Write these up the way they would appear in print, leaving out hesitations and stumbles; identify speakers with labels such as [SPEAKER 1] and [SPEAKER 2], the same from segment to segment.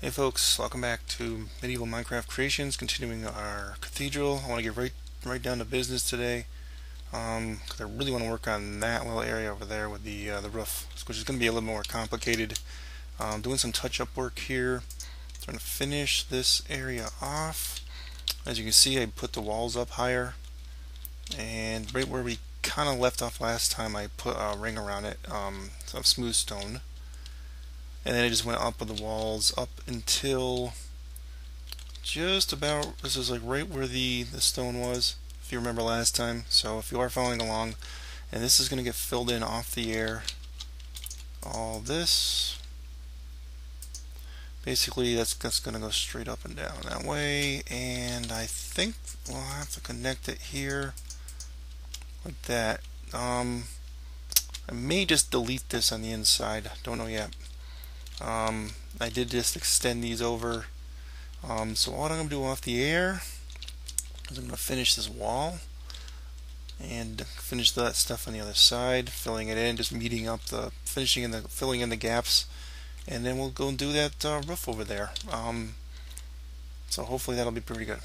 [SPEAKER 1] Hey folks, welcome back to Medieval Minecraft Creations, continuing our Cathedral. I want to get right down to business today, because I really want to work on that little area over there with the roof, which is going to be a little more complicated. Doing some touch-up work here, trying to finish this area off. As you can see, I put the walls up higher, and right where we kind of left off last time, I put a ring around it, some smooth stone. And then it just went up with the walls up until just about, this is like right where the stone was, if you remember last time. So if you are following along, and this is going to get filled in off the air, all this, basically that's going to go straight up and down that way, and I think we'll have to connect it here like that. I may just delete this on the inside, don't know yet. I did just extend these over. So what I'm going to do off the air is I'm going to finish this wall and finish that stuff on the other side, filling it in, just meeting up the finishing and filling in the gaps, and then we'll go and do that roof over there. So hopefully that'll be pretty good.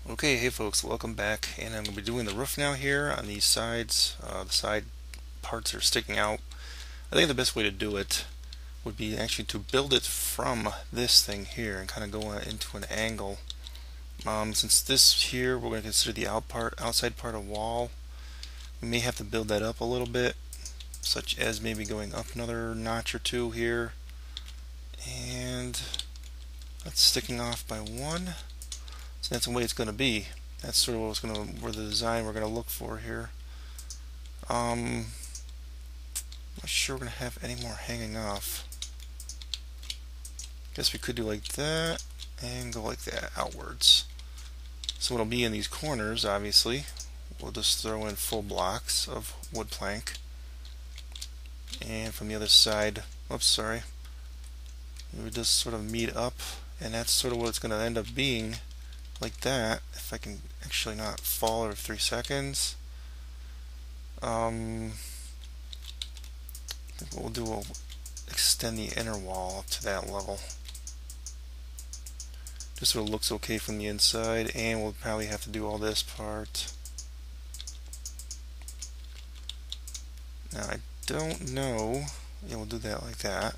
[SPEAKER 1] Okay, hey folks, welcome back, and I'm going to be doing the roof now here on these sides. The side parts are sticking out. I think the best way to do it would be actually to build it from this thing here and kind of go into an angle. Since this here we're going to consider the outside part of wall, we may have to build that up a little bit, such as maybe going up another notch or two here, and that's sticking off by one. So that's the way it's going to be. That's sort of where the design we're going to look for here. I'm not sure we're going to have any more hanging off. Guess we could do like that and go like that outwards. So what'll be in these corners, obviously, we'll just throw in full blocks of wood plank. And from the other side, oops, sorry, we would just sort of meet up, and that's sort of what it's going to end up being, like that. If I can actually not fall every 3 seconds. I think what we'll do, we'll extend the inner wall up to that level. Just so it looks okay from the inside, and we'll probably have to do all this part. Now I don't know, yeah, we'll do that like that.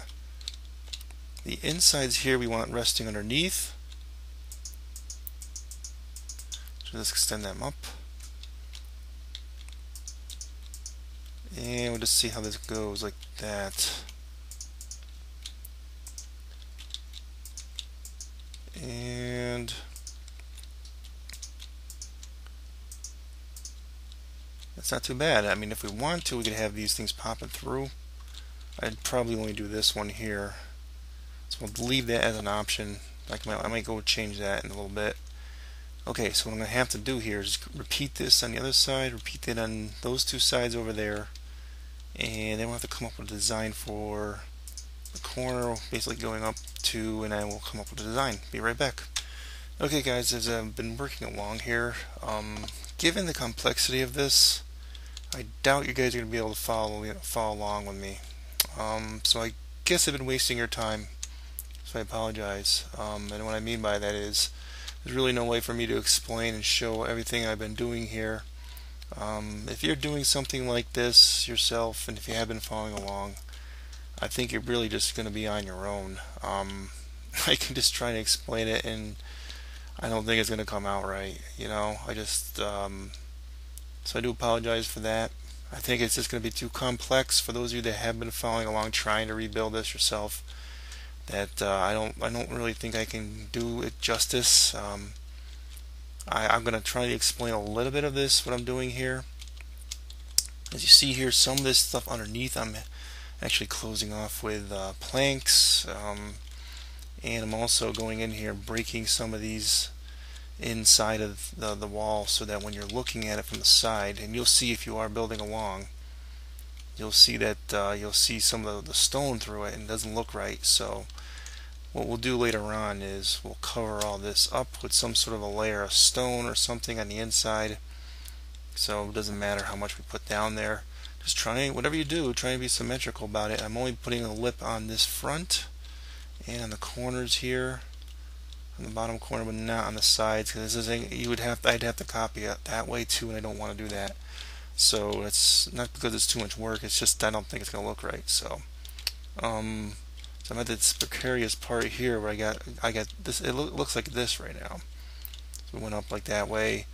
[SPEAKER 1] The insides here we want resting underneath, so let's extend them up. And we'll just see how this goes like that. And that's not too bad. I mean, if we want to, we could have these things popping through. I'd probably only do this one here, so we'll leave that as an option. I might go change that in a little bit. Okay, so what I'm going to have to do here is repeat this on the other side, repeat that on those two sides over there, and then we'll have to come up with a design for the corner, basically going up to, and I will come up with a design. Be right back. Okay guys, as I've been working along here, given the complexity of this, I doubt you guys are going to be able to follow along with me. So I guess I've been wasting your time, so I apologize. And what I mean by that is, there's really no way for me to explain and show everything I've been doing here. If you're doing something like this yourself, and if you have been following along, I think you're really just going to be on your own. I can just try to explain it, and I don't think it's going to come out right. You know, so I do apologize for that. I think it's just going to be too complex for those of you that have been following along, trying to rebuild this yourself. That I don't really think I can do it justice. I'm going to try to explain a little bit of this, what I'm doing here. As you see here, some of this stuff underneath I'm actually closing off with planks, and I'm also going in here breaking some of these inside of the wall, so that when you're looking at it from the side, and you'll see if you are building along, you'll see that you'll see some of the stone through it and it doesn't look right. So what we'll do later on is we'll cover all this up with some sort of a layer of stone or something on the inside, so it doesn't matter how much we put down there. Just try, whatever you do, try and be symmetrical about it. I'm only putting a lip on this front, and on the corners here, on the bottom corner, but not on the sides, because this is I'd have to copy it that way too, and I don't want to do that. So it's not because it's too much work, it's just I don't think it's gonna look right. So I'm at this precarious part here where I got this. It looks like this right now. So we went up like that way,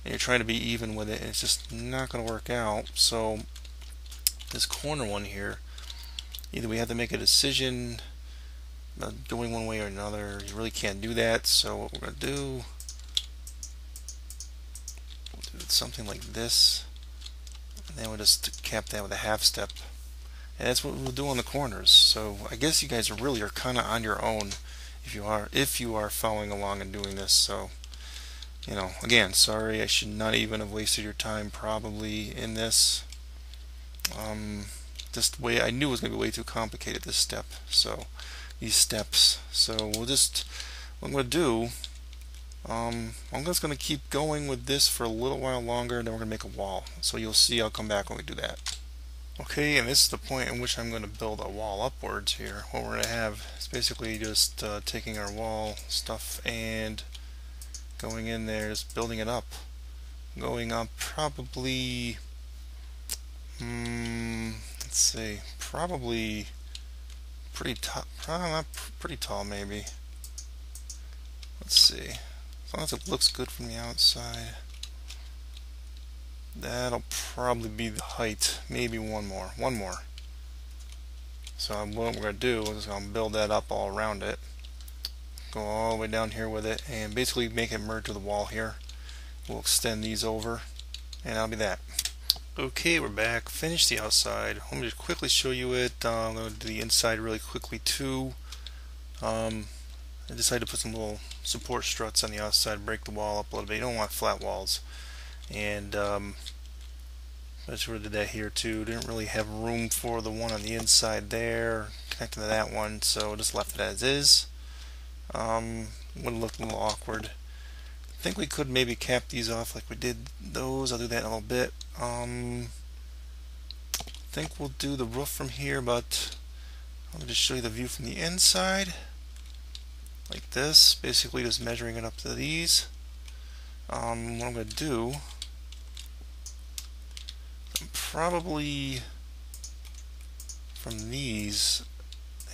[SPEAKER 1] and you're trying to be even with it, and it's just not gonna work out. So this corner one here, either we have to make a decision going one way or another. You really can't do that. So what we're gonna do, we'll do something like this, and then we'll just cap that with a half step. And that's what we'll do on the corners. So I guess you guys really are kind of on your own if you are following along and doing this. So again, sorry, I should not even have wasted your time probably in this. Just way I knew it was going to be way too complicated, this step. So these steps. So what I'm going to do, I'm just going to keep going with this for a little while longer, and then we're going to make a wall. So you'll see, I'll come back when we do that. Okay, and this is the point in which I'm going to build a wall upwards here. What we're going to have is basically just taking our wall stuff and going in there, just building it up. Going up probably, let's see, probably pretty tall, not pretty tall maybe. Let's see, as long as it looks good from the outside. That'll probably be the height, maybe one more. So what we're going to do is I'm going to build that up all around it. Go all the way down here with it and basically make it merge with the wall here. We'll extend these over, and that'll be that. Okay, we're back. Finished the outside. Let me just quickly show you it. I'm going to do the inside really quickly too. I decided to put some little support struts on the outside, break the wall up a little bit. You don't want flat walls. And I sort of did that here too. Didn't really have room for the one on the inside there, connecting to that one, so just left it as is. Would look a little awkward. I think we could maybe cap these off like we did those. I'll do that in a little bit. I think we'll do the roof from here, but let me just show you the view from the inside. Like this, basically just measuring it up to these. What I'm going to do, probably from these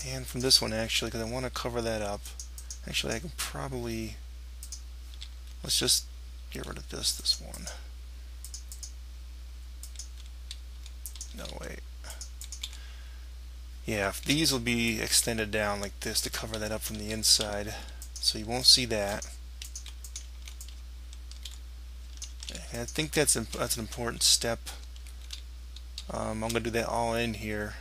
[SPEAKER 1] and from this one actually, because I want to cover that up. Actually, I can probably, let's just get rid of this one. No, wait. Yeah, these will be extended down like this to cover that up from the inside, so you won't see that. And I think that's an important step. I'm going to do that all in here,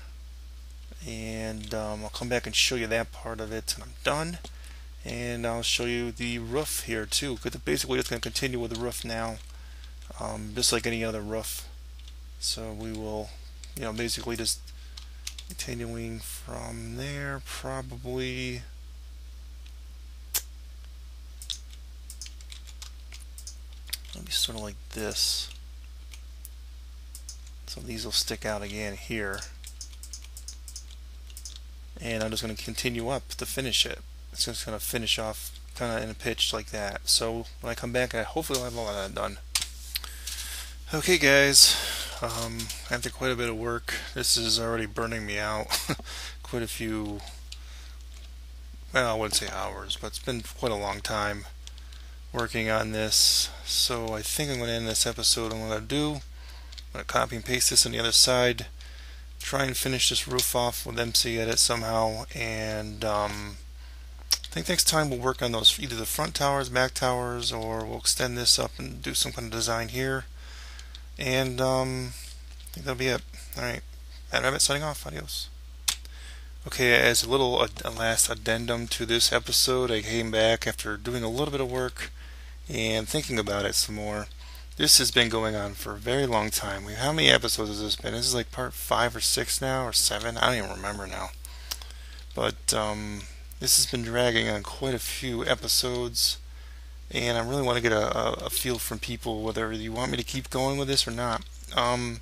[SPEAKER 1] and I'll come back and show you that part of it, and I'm done. And I'll show you the roof here too, because basically it's going to continue with the roof now, just like any other roof. So we will, basically just continuing from there, probably. It'll be sort of like this. So these will stick out again here. And I'm just going to continue up to finish it. It's just going to finish off kind of in a pitch like that. So when I come back, hopefully I'll have all of that done. Okay guys, after quite a bit of work, this is already burning me out. Quite a few, well, I wouldn't say hours, but it's been quite a long time working on this. So I think I'm going to end this episode. I'm going to copy and paste this on the other side, try and finish this roof off with MCEdit somehow, and I think next time we'll work on those, either the front towers, back towers, or we'll extend this up and do some kind of design here. And I think that'll be it. Alright, Matt Rabbit signing off. Adios. Okay, as a little last addendum to this episode, I came back after doing a little bit of work and thinking about it some more. This has been going on for a very long time. How many episodes has this been? This is like part 5 or 6 now, or 7? I don't even remember now. But this has been dragging on quite a few episodes, and I really want to get a feel from people whether you want me to keep going with this or not. I've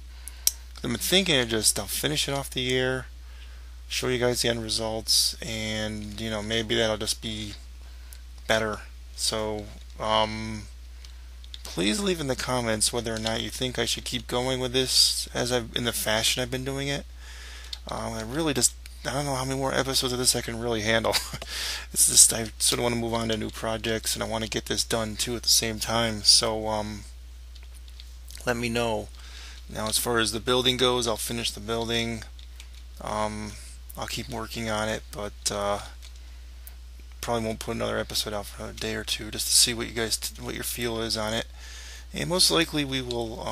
[SPEAKER 1] been thinking of I'll finish it off the air, show you guys the end results, and maybe that'll just be better. So please leave in the comments whether or not you think I should keep going with this in the fashion I've been doing it. I don't know how many more episodes of this I can really handle. It's just I sort of want to move on to new projects, and I want to get this done too at the same time. So let me know. Now, as far as the building goes, I'll finish the building. I'll keep working on it, but probably won't put another episode out for a day or two just to see what your feel is on it. And most likely we will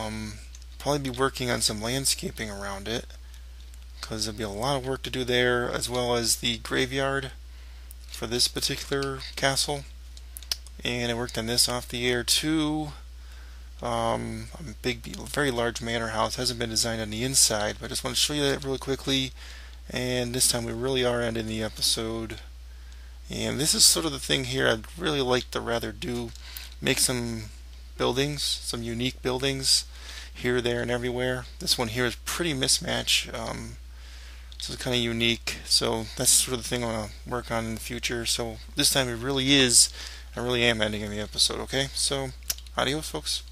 [SPEAKER 1] probably be working on some landscaping around it, because there'll be a lot of work to do there, as well as the graveyard for this particular castle. And I worked on this off the air too. A very large manor house. Hasn't been designed on the inside, but I just want to show you that really quickly. And this time we really are ending the episode. And this is sort of the thing here I'd really like to rather do. Make some buildings, some unique buildings here, there, and everywhere. This one here is pretty mismatch. So it's kind of unique. So that's sort of the thing I want to work on in the future. So this time I really am ending the episode, okay? So adios, folks.